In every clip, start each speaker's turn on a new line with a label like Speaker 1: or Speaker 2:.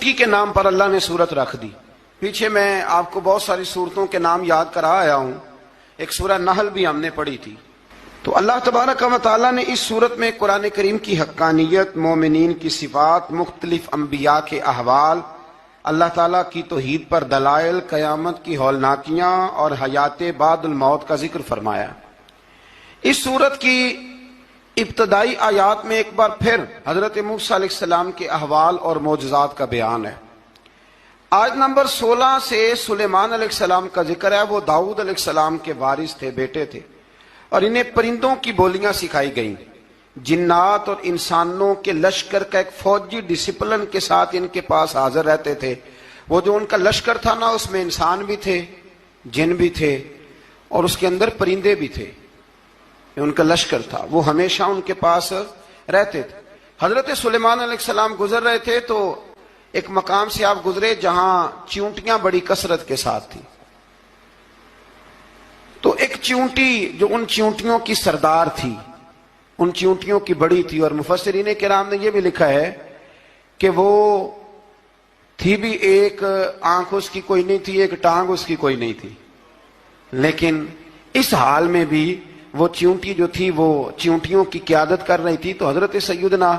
Speaker 1: چونٹی کے نام پر اللہ نے سورت رکھ دی. پیچھے میں آپ کو بہت ساری سورتوں کے نام یاد کرا آیا ہوں. ایک سورہ نحل بھی ہم نے پڑھی تھی. تو اللہ تبارک و تعالیٰ نے اس سورت میں قرآن کریم کی حقانیت، مومنین کی صفات، مختلف انبیاء کے احوال، اللہ تعالیٰ کی توحید پر دلائل، قیامت کی ہولناکیاں اور حیات بعد الموت کا ذکر فرمایا. اس سورت کی ابتدائی آیات میں ایک بار پھر حضرت موسیٰ علیہ السلام کے احوال اور معجزات کا بیان ہے. آیت نمبر 16 سے سلیمان علیہ السلام کا ذکر ہے. وہ داؤد علیہ السلام کے وارث تھے، بیٹے تھے، اور انہیں پرندوں کی بولیاں سکھائی گئیں. جنات اور انسانوں کے لشکر کا ایک فوجی ڈسپلن کے ساتھ ان کے پاس حاضر رہتے تھے. وہ جو ان کا لشکر تھا نا، اس میں انسان بھی تھے، جن بھی تھے، اور اس کے اندر پرندے بھی تھے. ان کا لشکر تھا، وہ ہمیشہ ان کے پاس رہتے تھے. حضرت سلیمان علیہ السلام گزر رہے تھے تو ایک مقام سے آپ گزرے جہاں چیونٹیاں بڑی کثرت کے ساتھ تھیں. تو ایک چیونٹی جو ان چیونٹیوں کی سردار تھی، ان چیونٹیوں کی بڑی تھی، اور مفسرین کرام نے یہ بھی لکھا ہے کہ وہ تھی بھی، ایک آنکھ اس کی کوئی نہیں تھی، ایک ٹانگ اس کی کوئی نہیں تھی، لیکن اس حال میں بھی وہ چیونٹی جو تھی وہ چیونٹیوں کی قیادت کر رہی تھی. تو حضرت سیدنا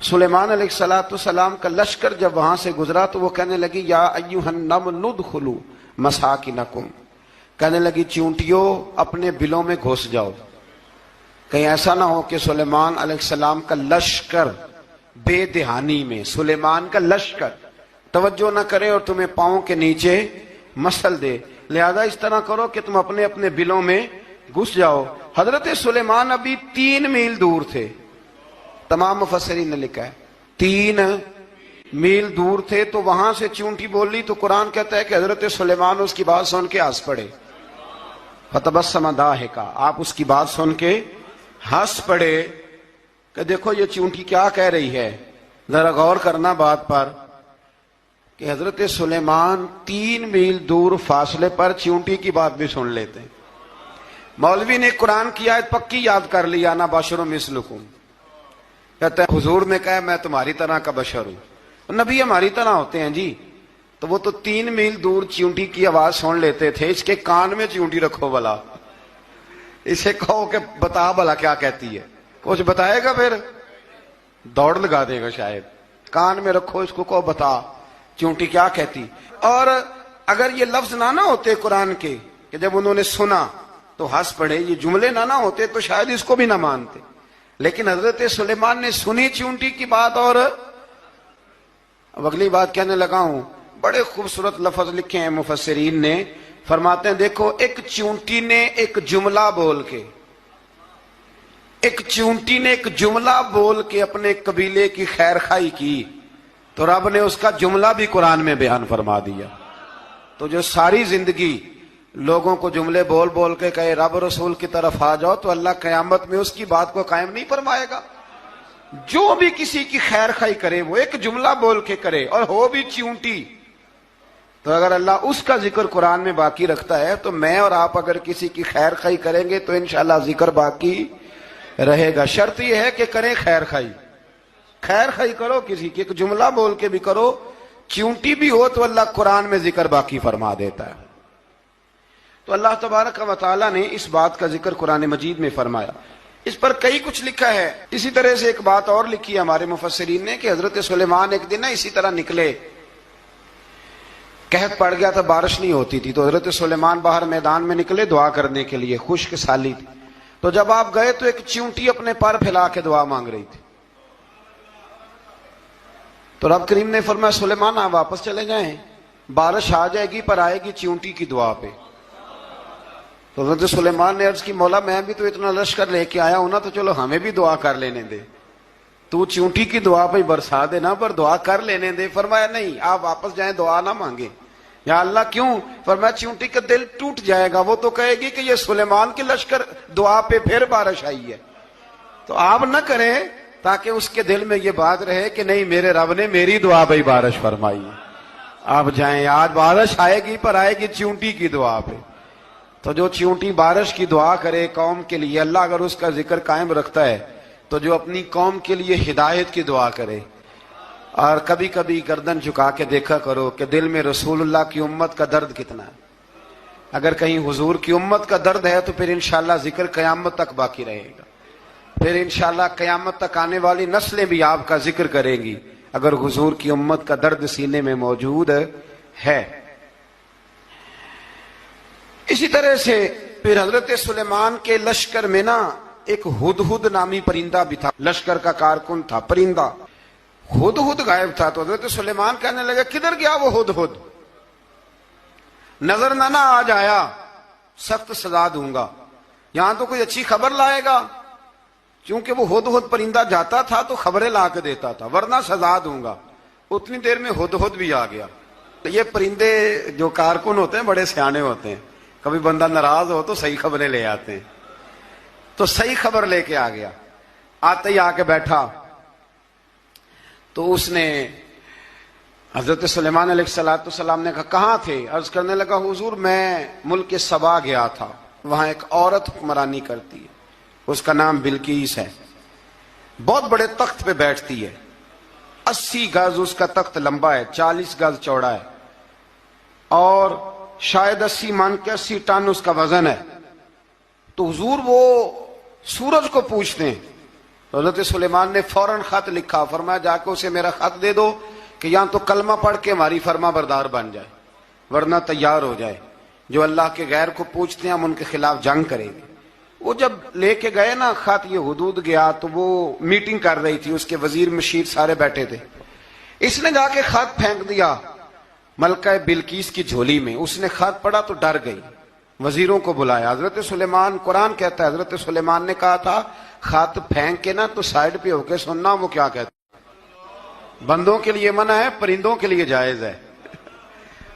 Speaker 1: سلیمان علیہ السلام کا لشکر جب وہاں سے گزرا تو وہ کہنے لگی یا ایھا النمل ادخلوا مساکنکم، کہنے لگی چیونٹیوں اپنے بلوں میں گھس جاؤ، کہیں ایسا نہ ہو کہ سلیمان علیہ السلام کا لشکر بے دہانی میں، سلیمان کا لشکر توجہ نہ کرے اور تمہیں پاؤں کے نیچے مسل دے. لہذا اس طرح کرو کہ تم اپنے اپنے بلوں میں گھس جاؤ. حضرت سلیمان ابھی 3 میل دور تھے. تمام مفسرین نے لکھا ہے 3 میل دور تھے. تو وہاں سے چونٹی بول لی تو قرآن کہتا ہے کہ حضرت سلیمان اس کی بات سن کے ہنس پڑے. فتبسم ضاحکا، آپ اس کی بات سن کے ہنس پڑے کہ دیکھو یہ چونٹی کیا کہہ رہی ہے. ذرا غور کرنا بات پر کہ حضرت سلیمان 3 میل دور فاصلے پر چونٹی کی بات بھی سن لیتے. مولوی نے قرآن کی آیت پکی یاد کر لی، انا بشر مثلکم، کہتا ہے حضور نے کہا میں تمہاری طرح کا بشر ہوں. نبی ہماری طرح ہوتے ہیں جی. تو وہ تو 3 میل دور چیونٹی کی آواز سن لیتے تھے. اس کے کان میں چیونٹی رکھو بلا، اسے کہو کہ بتا بلا کیا کہتی ہے، کچھ بتائے گا پھر دوڑ لگا دے گا شاید. کان میں رکھو، اس کو کہو بتا چیونٹی کیا کہتی. اور اگر یہ لفظ نہ ہوتے قرآن کے کہ جب انہوں نے سنا تو ہنس پڑے، یہ جملے نہ ہوتے تو شاید اس کو بھی نہ مانتے. لیکن حضرت سلیمان نے سنی چیونٹی کی بات. اور اب اگلی بات کہنے لگا ہوں، بڑے خوبصورت لفظ لکھے ہیں مفسرین نے. فرماتے ہیں دیکھو، ایک چیونٹی نے ایک جملہ بول کے اپنے قبیلے کی خیر خواہی کی تو رب نے اس کا جملہ بھی قرآن میں بیان فرما دیا. تو جو ساری زندگی لوگوں کو جملے بول بول کے کہے رب رسول کی طرف آ جاؤ، تو اللہ قیامت میں اس کی بات کو قائم نہیں فرمائے گا. جو بھی کسی کی خیر خواہی کرے وہ ایک جملہ بول کے کرے، اور ہو بھی چیونٹی. تو اگر اللہ اس کا ذکر قرآن میں باقی رکھتا ہے تو میں اور آپ اگر کسی کی خیر خواہی کریں گے تو انشاءاللہ ذکر باقی رہے گا. شرط یہ ہے کہ کریں خیر خواہی کرو کسی کی، ایک جملہ بول کے بھی کرو، چیونٹی بھی ہو تو اللہ قرآن میں ذکر باقی فرما دیتا ہے. تو اللہ تبارک و تعالیٰ نے اس بات کا ذکر قرآن مجید میں فرمایا. اس پر کئی کچھ لکھا ہے. اسی طرح سے ایک بات اور لکھی ہے ہمارے مفسرین نے کہ حضرت سلیمان ایک دن اسی طرح نکلے، قحط پڑ گیا تھا، بارش نہیں ہوتی تھی. تو حضرت سلیمان باہر میدان میں نکلے دعا کرنے کے لیے، خشک سالی تھی. تو جب آپ گئے تو ایک چیونٹی اپنے پر پھیلا کے دعا مانگ رہی تھی. تو رب کریم نے فرمایا سلیمان آپ واپس چلے جائیں، بارش آ جائے گی پر آئے گی چیونٹی کی دعا پہ. تو حضرت سلیمان نے عرض کی مولا میں بھی تو اتنا لشکر لے کے آیا ہوں نا، تو چلو ہمیں بھی دعا کر لینے دے، تو چیونٹی کی دعا پہ برسا دینا پر دعا کر لینے دے. فرمایا نہیں، آپ واپس جائیں، دعا نہ مانگیں. یا اللہ کیوں؟ فرمایا چیونٹی کا دل ٹوٹ جائے گا، وہ تو کہے گی کہ یہ سلیمان کے لشکر دعا پہ پھر بارش آئی ہے. تو آپ نہ کریں تاکہ اس کے دل میں یہ بات رہے کہ نہیں میرے رب نے میری دعا پہ بارش فرمائی ہے. آپ جائیں، آج بارش آئے گی پر آئے گی چیونٹی کی دعا پہ. تو جو چیونٹی بارش کی دعا کرے قوم کے لیے، اللہ اگر اس کا ذکر قائم رکھتا ہے، تو جو اپنی قوم کے لیے ہدایت کی دعا کرے، اور کبھی کبھی گردن جھکا کے دیکھا کرو کہ دل میں رسول اللہ کی امت کا درد کتنا ہے. اگر کہیں حضور کی امت کا درد ہے تو پھر انشاءاللہ ذکر قیامت تک باقی رہے گا. پھر انشاءاللہ قیامت تک آنے والی نسلیں بھی آپ کا ذکر کریں گی اگر حضور کی امت کا درد سینے میں موجود ہے. اسی طرح سے پھر حضرت سلیمان کے لشکر میں نا ایک ہدہد نامی پرندہ بھی تھا. لشکر کا کارکن تھا پرندہ. ہدہد غائب تھا تو حضرت سلیمان کہنے لگا کدھر گیا وہ ہدہد؟ نظر نہ آ جایا سخت سزا دوں گا. یہاں تو کوئی اچھی خبر لائے گا. چونکہ وہ ہدہد پرندہ جاتا تھا تو خبریں لا کے دیتا تھا، ورنہ سزا دوں گا. اتنی دیر میں ہدہد بھی آ گیا. یہ پرندے جو کارکن ہوتے ہیں بڑے سیانے ہوتے ہیں. کبھی بندہ ناراض ہو تو صحیح خبریں لے آتے ہیں. تو صحیح خبر لے کے آ گیا. آتے ہی آ کے بیٹھا تو اس نے حضرت سلیمان علیہ السلام نے کہا کہاں تھے؟ عرض کرنے لگا حضور میں ملک سبا گیا تھا، وہاں ایک عورت حکمرانی کرتی ہے، اس کا نام بلقیس ہے. بہت بڑے تخت پہ بیٹھتی ہے. 80 گز اس کا تخت لمبا ہے، 40 گز چوڑا ہے، اور شاید 80 من کے 80 ٹن اس کا وزن ہے. تو حضور وہ سورج کو پوچھتے ہیں. تو حضرت سلیمان نے فوراً خط لکھا، فرمایا جا کے اسے میرا خط دے دو کہ یہاں تو کلمہ پڑھ کے ہماری فرما بردار بن جائے، ورنہ تیار ہو جائے. جو اللہ کے غیر کو پوچھتے ہیں ہم ان کے خلاف جنگ کریں گے. وہ جب لے کے گئے نا خط یہ حدود گیا تو وہ میٹنگ کر رہی تھی، اس کے وزیر مشیر سارے بیٹھے تھے. اس نے جا کے خط پھینک دیا ملکہ بلقیس کی جھولی میں. اس نے خط پڑھا تو ڈر گئی. وزیروں کو بلایا. حضرت سلیمان، قرآن کہتا ہے حضرت سلیمان نے کہا تھا خط پھینک کے نا تو سائڈ پہ ہو کے سننا وہ کیا کہتا. بندوں کے لیے منع ہے، پرندوں کے لیے جائز ہے.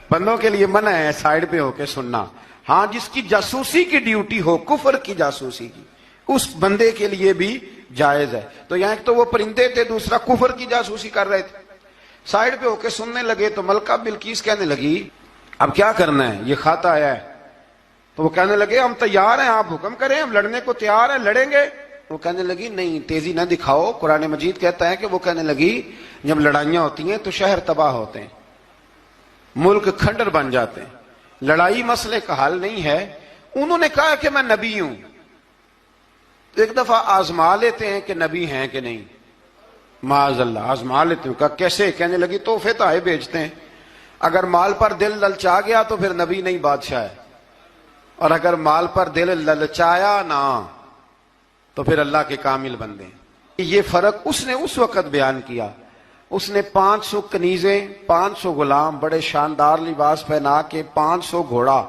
Speaker 1: بندوں کے لیے منع ہے سائڈ پہ ہو کے سننا. ہاں جس کی جاسوسی کی ڈیوٹی ہو، کفر کی جاسوسی کی، اس بندے کے لیے بھی جائز ہے. تو یہاں ایک تو وہ پرندے تھے، دوسرا کفر کی جاسوسی کر رہے تھے. سائڈ پہ ہو کے سننے لگے تو ملکہ بلقیس کہنے لگی اب کیا کرنا ہے، یہ خط آیا ہے. تو وہ کہنے لگے ہم تیار ہیں، آپ حکم کریں، ہم لڑنے کو تیار ہیں، لڑیں گے. وہ کہنے لگی نہیں تیزی نہ دکھاؤ. قرآن مجید کہتا ہے کہ وہ کہنے لگی جب لڑائیاں ہوتی ہیں تو شہر تباہ ہوتے ہیں، ملک کھنڈر بن جاتے ہیں. لڑائی مسئلے کا حل نہیں ہے. انہوں نے کہا کہ میں نبی ہوں. تو ایک دفعہ آزما لیتے ہیں کہ نبی ہیں کہ نہیں. معاذ اللہ آزما لیتے ہیں. کہا کیسے؟ کہنے لگی تحفے تائے بیچتے ہیں. اگر مال پر دل للچا گیا تو پھر نبی نہیں بادشاہ ہے، اور اگر مال پر دل للچایا نہ تو پھر اللہ کے کامل بندے ہیں. یہ فرق اس نے اس وقت بیان کیا. اس نے 500 کنیزیں، 500 غلام بڑے شاندار لباس پہنا کے، 500 گھوڑا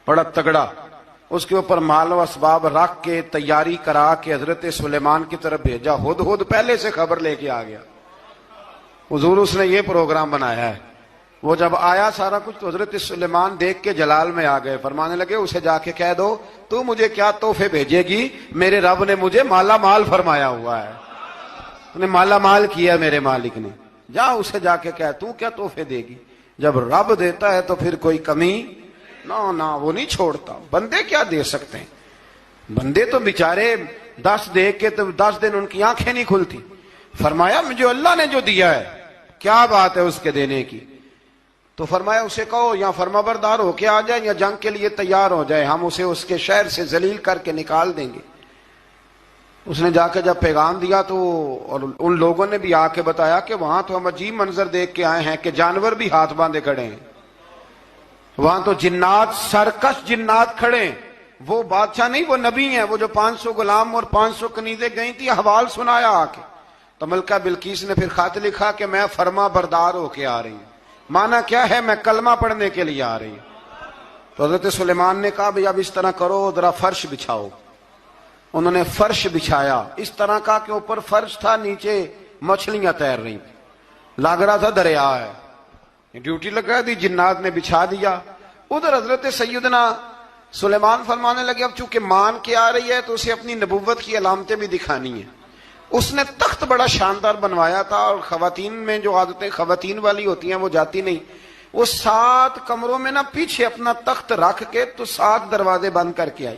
Speaker 1: بڑا تگڑا، اس کے اوپر مال و اسباب رکھ کے تیاری کرا کے حضرت سلیمان کی طرف بھیجا. ہدہد پہلے سے خبر لے کے آ گیا. حضور اس نے یہ پروگرام بنایا ہے. وہ جب آیا سارا کچھ تو حضرت سلیمان دیکھ کے جلال میں آ گئے. فرمانے لگے اسے جا کے کہہ دو تو مجھے کیا تحفے بھیجے گی، میرے رب نے مجھے مالا مال فرمایا ہوا ہے، انہیں مالا مال کیا میرے مالک نے. جا اسے جا کے کہہ تو کیا تحفے دے گی. جب رب دیتا ہے تو پھر کوئی کمی نہ وہ نہیں چھوڑتا. بندے کیا دے سکتے ہیں؟ بندے تو بیچارے 10 دے کے تو 10 دن ان کی آنکھیں نہیں کھلتی. فرمایا مجھے اللہ نے جو دیا ہے کیا بات ہے اس کے دینے کی. تو فرمایا اسے کہو یا فرما بردار ہو کے آ جائے یا جنگ کے لیے تیار ہو جائے، ہم اسے اس کے شہر سے ذلیل کر کے نکال دیں گے. اس نے جا کے جب پیغام دیا تو اور ان لوگوں نے بھی آ کے بتایا کہ وہاں تو ہم عجیب منظر دیکھ کے آئے ہیں کہ جانور بھی ہاتھ باندھے کھڑے ہیں، وہاں تو جنات، سرکش جنات کھڑے ہیں. وہ بادشاہ نہیں، وہ نبی ہیں. وہ جو 500 غلام اور 500 کنیزیں گئی تھی حوال سنایا آ کے. تو ملکہ بلقیس نے پھر خط لکھا کہ میں فرما بردار ہو کے آ رہی ہوں. مانا کیا ہے؟ میں کلمہ پڑھنے کے لیے آ رہی ہوں. تو حضرت سلیمان نے کہا بھئی اب اس طرح کرو، ذرا فرش بچھاؤ. انہوں نے فرش بچھایا اس طرح کا کہ اوپر فرش تھا، نیچے مچھلیاں تیر رہی تھیں، لگ رہا تھا دریا ہے. ڈیوٹی لگا دی، جنات نے بچھا دیا. ادھر حضرت سیدنا سلیمان فرمانے لگے اب چونکہ مان کے آ رہی ہے تو اسے اپنی نبوت کی علامتیں بھی دکھانی ہیں. اس نے تخت بڑا شاندار بنوایا تھا، اور خواتین میں جو عادتیں خواتین والی ہوتی ہیں وہ جاتی نہیں. وہ 7 کمروں میں نا پیچھے اپنا تخت رکھ کے تو 7 دروازے بند کر کے آئی.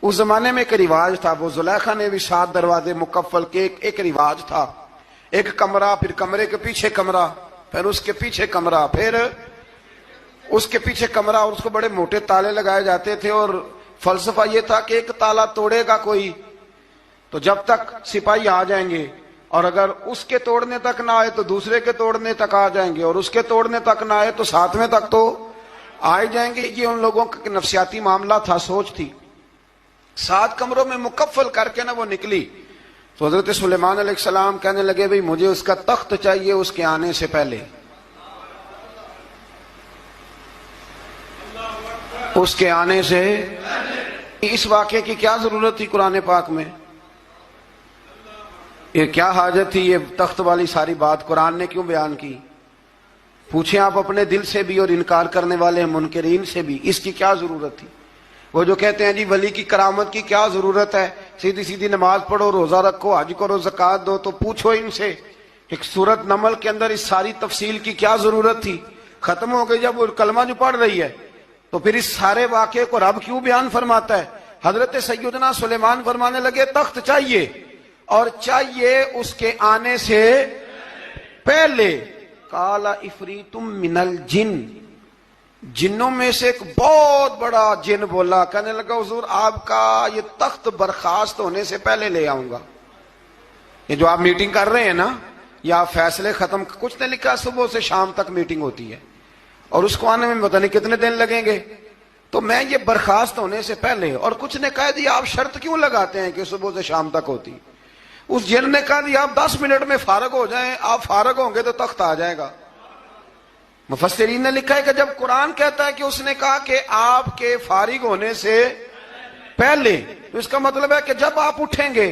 Speaker 1: اس زمانے میں ایک رواج تھا، وہ زلیخا نے بھی 7 دروازے مکفل کے ایک رواج تھا. ایک کمرہ، پھر کمرے کے پیچھے کمرہ، پھر اس کے پیچھے کمرہ، پھر اس کے پیچھے کمرہ، اور اس کو بڑے موٹے تالے لگائے جاتے تھے، اور فلسفہ یہ تھا کہ ایک تالا توڑے گا کوئی تو جب تک سپاہی آ جائیں گے، اور اگر اس کے توڑنے تک نہ آئے تو دوسرے کے توڑنے تک آ جائیں گے، اور اس کے توڑنے تک نہ آئے تو ساتویں تک تو آئے جائیں گے۔ یہ ان لوگوں کا نفسیاتی معاملہ تھا، سوچ تھی۔ 7 کمروں میں مکفل کر کے نہ وہ نکلی تو حضرت سلیمان علیہ السلام کہنے لگے بھئی مجھے اس کا تخت چاہیے اس کے آنے سے پہلے، اس کے آنے سے۔ اس واقعے کی کیا ضرورت تھی قرآن پاک میں؟ یہ کیا حاجت تھی یہ تخت والی ساری بات قرآن نے کیوں بیان کی؟ پوچھیں آپ اپنے دل سے بھی اور انکار کرنے والے منکرین سے بھی، اس کی کیا ضرورت تھی؟ وہ جو کہتے ہیں جی ولی کی کرامت کی کیا ضرورت ہے، سیدھی سیدھی نماز پڑھو، روزہ رکھو، حج کرو، زکوٰۃ دو، تو پوچھو ان سے ایک سورت نمل کے اندر اس ساری تفصیل کی کیا ضرورت تھی؟ ختم ہو گئی جب وہ کلمہ جو پڑھ رہی ہے، تو پھر اس سارے واقعے کو رب کیوں بیان فرماتا ہے؟ حضرت سیدنا سلیمان فرمانے لگے تخت چاہیے، اور چاہیے اس کے آنے سے پہلے۔ قال عفریت من الجن، جنوں میں سے ایک بہت بڑا جن بولا، کہنے لگا حضور آپ کا یہ تخت برخاست ہونے سے پہلے لے آؤں گا۔ یہ جو آپ میٹنگ کر رہے ہیں نا، یا آپ فیصلے ختم، کچھ نے لکھا صبح سے شام تک میٹنگ ہوتی ہے اور اس کو آنے میں پتہ نہیں کتنے دن لگیں گے، تو میں یہ برخاست ہونے سے پہلے، اور کچھ نے کہہ دیا آپ شرط کیوں لگاتے ہیں کہ صبح سے شام تک ہوتی؟ اس جن نے کہا دیا آپ 10 منٹ میں فارغ ہو جائیں، آپ فارغ ہوں گے تو تخت آ جائے گا۔ مفسرین نے لکھا ہے کہ جب قرآن کہتا ہے کہ اس نے کہا کہ آپ کے فارغ ہونے سے پہلے، تو اس کا مطلب ہے کہ جب آپ اٹھیں گے،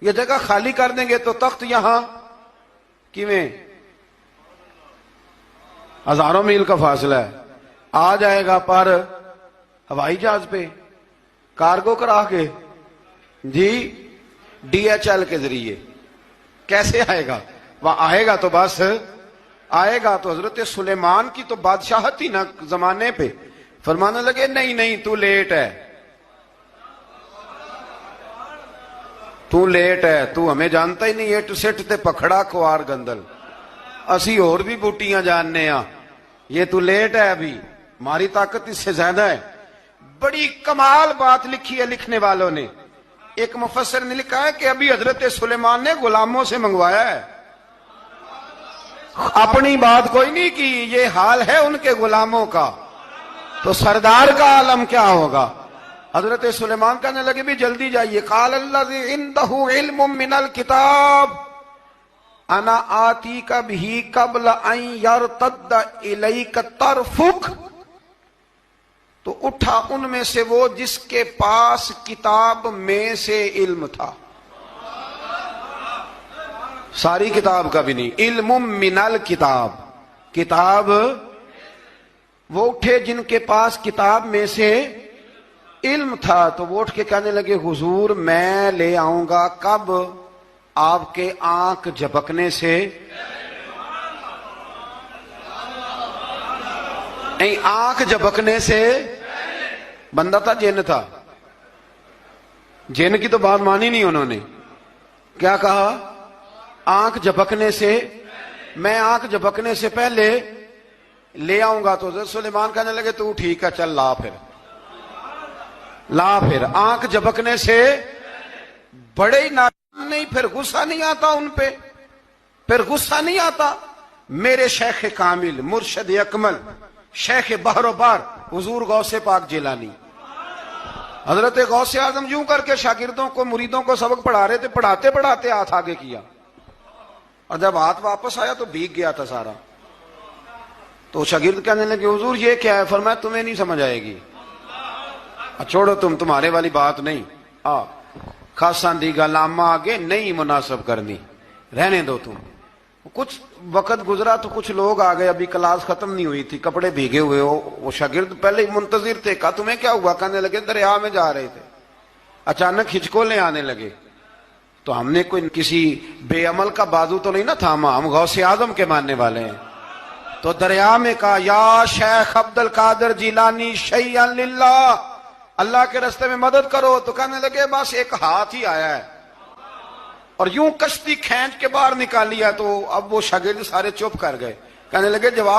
Speaker 1: یہ جگہ خالی کر دیں گے تو تخت یہاں کیویں ہزاروں میل کا فاصلہ ہے، آ جائے گا، پر ہوائی جہاز پہ کارگو کرا کے، جی DHL کے ذریعے کیسے آئے گا؟ وہ آئے گا تو بس آئے گا۔ تو حضرت سلیمان کی تو بادشاہت تھی نا زمانے پہ، فرمانے لگے نہیں نہیں تو لیٹ ہے، تو لیٹ ہے، تو ہمیں جانتا ہی نہیں، اٹ سٹ تے پکھڑا کوار گندل، اسی اور بھی بوٹیاں جاننے ہاں، یہ تو لیٹ ہے، ابھی ہماری طاقت اس سے زیادہ ہے۔ بڑی کمال بات لکھی ہے لکھنے والوں نے۔ ایک مفسر نے لکھا ہے کہ ابھی حضرت سلیمان نے غلاموں سے منگوایا ہے، اپنی بات کوئی نہیں کی، یہ حال ہے ان کے غلاموں کا، تو سردار کا عالم کیا ہوگا؟ حضرت سلیمان کہنے لگے بھی جلدی جائیے۔ قال الذی عنده علم من الکتاب انا آتیک بہ قبل ان یرتد الیک طرفک، تو اٹھا ان میں سے وہ جس کے پاس کتاب میں سے علم تھا، ساری کتاب کا بھی نہیں، علم من الکتاب، کتاب، وہ اٹھے جن کے پاس کتاب میں سے علم تھا، تو وہ اٹھ کے کہنے لگے حضور میں لے آؤں گا، کب؟ آپ کے آنکھ جھپکنے سے، نہیں آنکھ جھپکنے سے، بندہ تھا جن تھا، جن کی تو بات مانی نہیں انہوں نے، کیا کہا؟ آنکھ جھپکنے سے، میں آنکھ جھپکنے سے پہلے لے آؤں گا۔ تو حضرت سلیمان کہنے لگے تو ٹھیک ہے چل لا، پھر لا، پھر آنکھ جھپکنے سے بڑے ہی نہیں، پھر غصہ نہیں آتا ان پہ، پھر غصہ نہیں آتا۔ میرے شیخ کامل، مرشد اکمل، شیخ بحر و بار، حضور غوث پاک جیلانی، حضرت غوث اعظم یوں کر کے شاگردوں کو، مریدوں کو سبق پڑھا رہے تھے، پڑھاتے پڑھاتے ہاتھ آگے کیا، اور جب ہاتھ واپس آیا تو بھیگ گیا تھا سارا۔ تو شاگرد کہنے لگے حضور یہ کیا ہے؟ فرمایا تمہیں نہیں سمجھ آئے گی، چھوڑو تمہارے والی بات نہیں، خاصاں دی گل آما آگے نہیں مناسب کرنی، رہنے دو تم۔ کچھ وقت گزرا تو کچھ لوگ آ گئے، ابھی کلاس ختم نہیں ہوئی تھی، کپڑے بھیگے ہوئے ہو، وہ شاگرد پہلے ہی منتظر تھے، کہا تمہیں کیا ہوا؟ کہنے لگے دریا میں جا رہے تھے، اچانک ہچکولیں آنے لگے، تو ہم نے کوئی کسی بے عمل کا بازو تو نہیں نہ تھاما، ہم غوث اعظم کے ماننے والے ہیں، تو دریا میں کہا یا شیخ عبد القادر جیلانی شیئا للہ، اللہ کے راستے میں مدد کرو، تو کہنے لگے بس ایک ہاتھ ہی آیا ہے، اور یوں کشتی کھینچ کے باہر نکال لیا تو اب وہ شاگرد سارے چپ کر گئے، کہنے لگے جواب